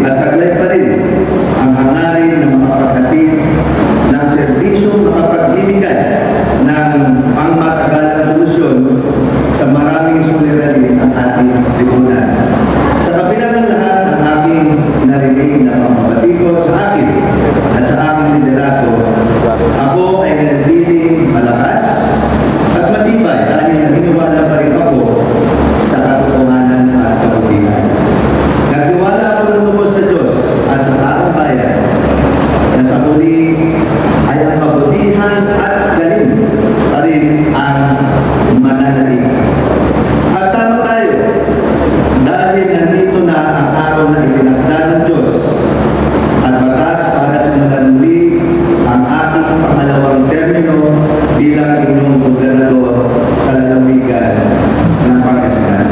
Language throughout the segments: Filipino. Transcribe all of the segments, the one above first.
at taglay pa rin ang hangarin ng mga kapatid ng serbisyong makapagbibigay ng pangmatagalang solusyon sa maraming suliranin ang ating lipunan. Sa kabila ng lahat ng aking narinig na pamabatiko sa akin at sa aking liderato, ako ay nanatiling malakas at matibay dahil naniniwala pa rin ako sa katotohanan at kabutihan. Nagtiwala ako ng lubos sa Diyos at sa taong bayan na sa huli ay ang kabutihan at galing pa rin ang mananalig. At tama tayo dahil nandito na ang araw na itinakda ng Diyos at batas para simulan muli ang aking pangalawang termino bilang inyong gobernador sa lalawigan ng Pangasinan.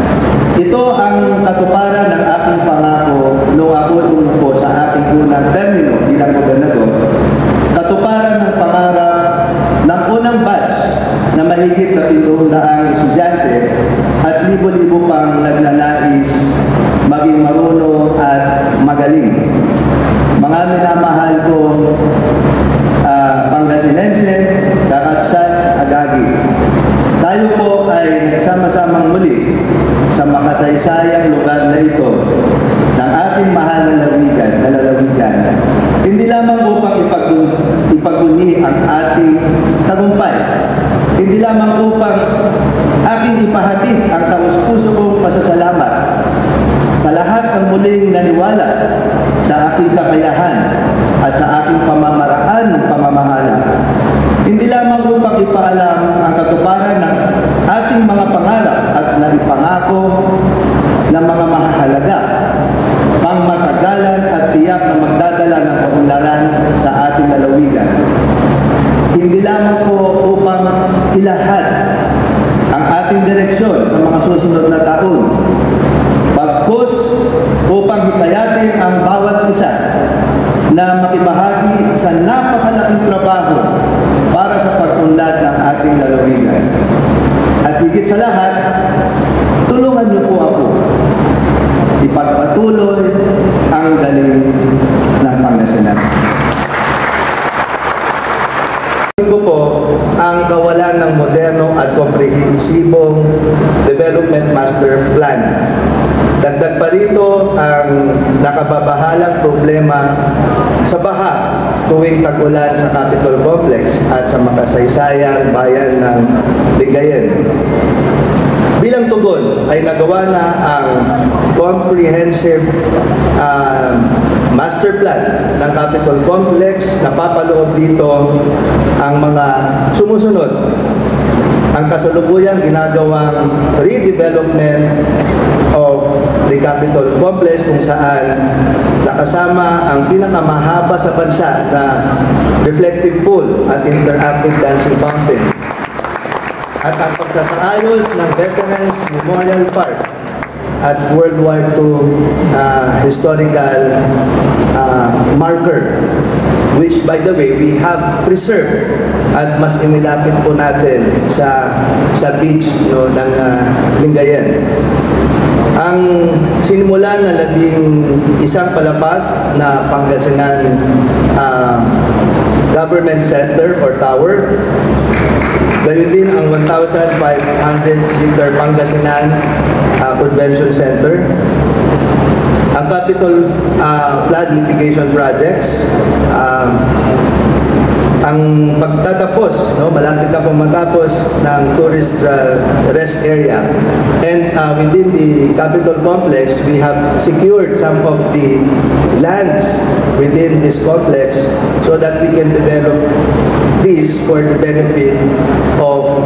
Ito ang katuparan ng aking pangako noong ako tumupo sa aking unang termino bilang gobernador. Katuparan ng pangarap ng unang batch na mahigit na 700 estudyante at libo-libo pang nagnanais maging marunong at magaling. Mga minamahal kong Pangasinense, Kakabsat, Agagi. Tayo po ay nagsama-samang muli sa makasaysayang lugar na ito ng ating mahal na lalawigan. Hindi lamang upang ipagduni ang ating tagumpay, hindi lamang upang aking ipahatid ang taus-puso kong pasasalamat sa lahat ng muling naniwala sa aking kakayahan at sa aking pamamaraan ng pamamahala. Hindi lamang upang ipaalam ang katuparan ng ating mga pangarap at naipangako ng mga mahahalaga, pangmatagalan at tiyak na magdadala ng kaunlaran sa ating lalawigan. Hindi lamang po upang ilahad ang ating direksyon sa mga susunod na taon, bagkus upang hikayatin ang bawat isa na makibahagi sa napakalaking trabaho para sa pag-unlad ng ating lalawigan. At higit sa lahat, tulungan niyo po ako ipagpatuloy ang galing ng Pangasinan. Ko po ang kawalan ng moderno at komprehensibong Development Master Plan. Dagdag pa rito ang nakababahalang problema sa baha tuwing tag-ulan sa Capitol Complex at sa makasaysayang bayan ng Lingayen. Bilang tugon ay nagawa na ang comprehensive master plan ng Capitol Complex. Napapaloob dito ang mga sumusunod. Ang kasalukuyang ginagawang redevelopment of the Capitol Complex kung saan nakasama ang pinakamahaba sa bansa na reflective pool at interactive dancing fountain. At ang pagsasaayos ng Veterans Memorial Park at World War II historical marker, which by the way we have preserved at mas inilapit po natin sa beach ng Lingayen. Ang sinimula na isang palapag na Pangasinan Government Center or Tower, gayon din ang 1,500-seater Pangasinan Convention Center, ang Capitol Flood Mitigation Projects, ang pagtatapos, malapit na pong matapos ng tourist rest area. And within the Capitol Complex, we have secured some of the lands within this complex so that we can develop this for the benefit of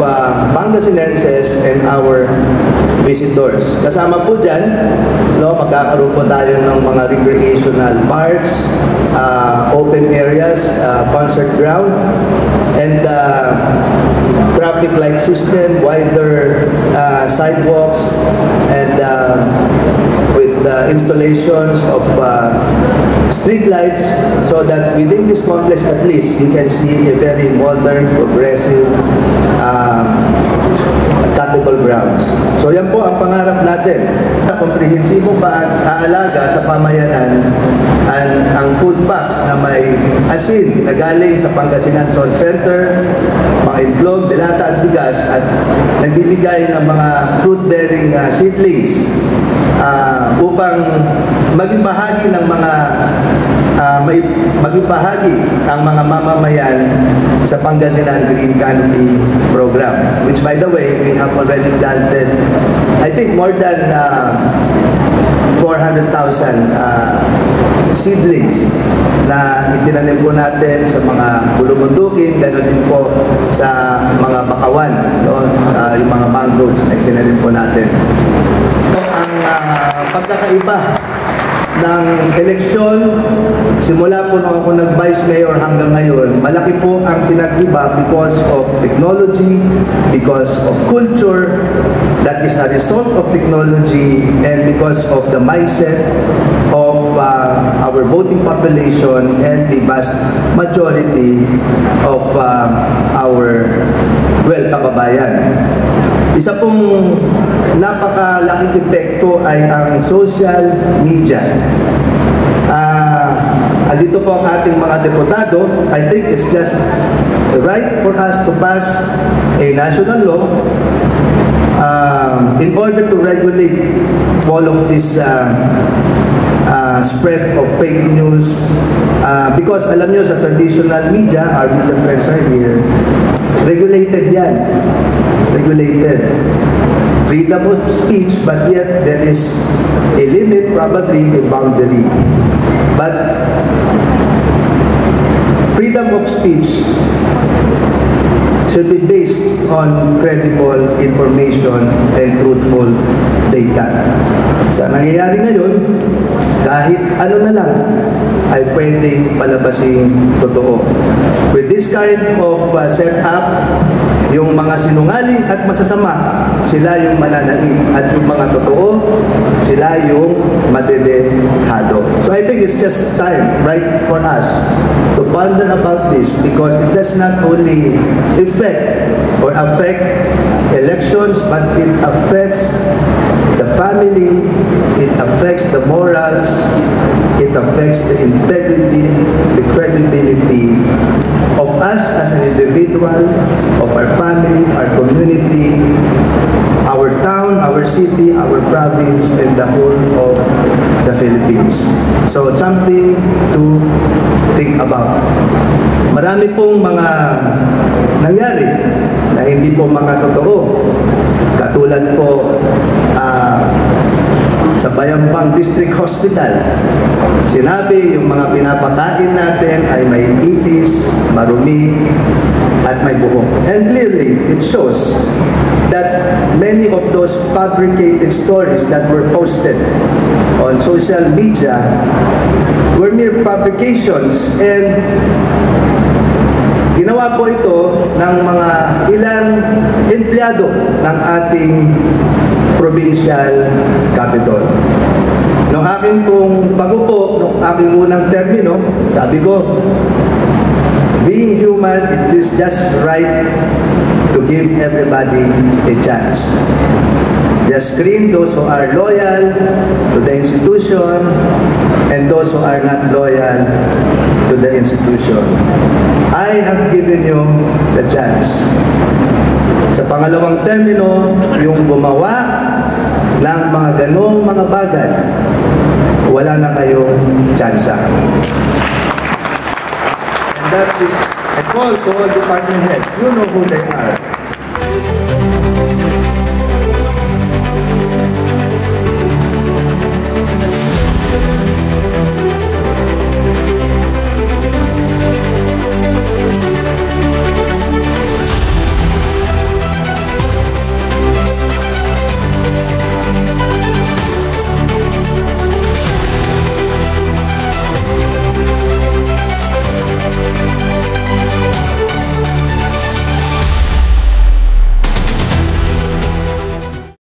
Pangasinenses and our visitors. Kasama po dyan, magkakaroon po tayo ng mga recreational parks, open areas, concert ground, and traffic light system, wider sidewalks, and with installations of street lights, so that within this complex at least you can see a very modern, progressive Capitol grounds. So yan po ang pangarap natin sa komprehensibong pag-aalaga sa pamayanan trucks na may asin na galing sa Pangasinan Salt Center, mga itlog, delata at bigas, at nagbibigay ng mga fruit-bearing seedlings upang maging bahagi ng mga maging bahagi ang mga mamamayan sa Pangasinan Green Canopy Program, which by the way, we have already planted, I think, more than 400,000 seedlings na itinanim po natin sa mga bulumundukin, gano'n din po sa mga bakawan, no? Yung mga mangroves na itinanim po natin. Ang pagkakaiba ng eleksyon, simula po nung ako nag-Vice Mayor hanggang ngayon, malaki po ang pinag-iba because of technology, because of culture, that is a result of technology, and because of the mindset of our voting population and the vast majority of our kababayan. Isa pong napakalaking epekto ay ang social media. Andito po ang ating mga deputado. I think it's just right for us to pass a national law in order to regulate all of this spread of fake news. Because alam nyo, sa traditional media, our media friends are here, regulated yan. Regulated. Freedom of speech, but yet there is a limit, probably a boundary. But freedom of speech should be based on credible information and truthful data. Sa nangyayari ngayon, kahit ano na lang ay pwedeng palabasin totoo. With this kind of setup, yung mga sinungaling at masasama, sila yung mananaig, at yung mga totoo, sila yung madedehado. So I think it's just time, right, for us to ponder about this, because it does not only affect elections, but it affects the family, it affects the morals, it affects the integrity, the credibility of us as an individual, of our family, our community, our town, our city, our province, and the whole of the Philippines. So it's something to think about. Marami pong mga nangyari na hindi po makatotoo. Katulad po sa Bayampang District Hospital, sinabi yung mga pinapakain natin ay may itis, marumi, at may buhok. And clearly, it shows that many of those fabricated stories that were posted on social media were mere fabrications, and ginawa po ito ng mga ilang empleyado ng ating provincial capital. Nung aking pong pagupo, nung aking unang termino, sabi ko, being human, it is just right to give everybody a chance. Just screen those who are loyal to the institution and those who are not loyal to the institution. I have given you the chance. Sa pangalawang termino, yung gumawa ng mga ganong mga bagay, wala na kayong tsansa. And that is a call to all department heads. You know who they are.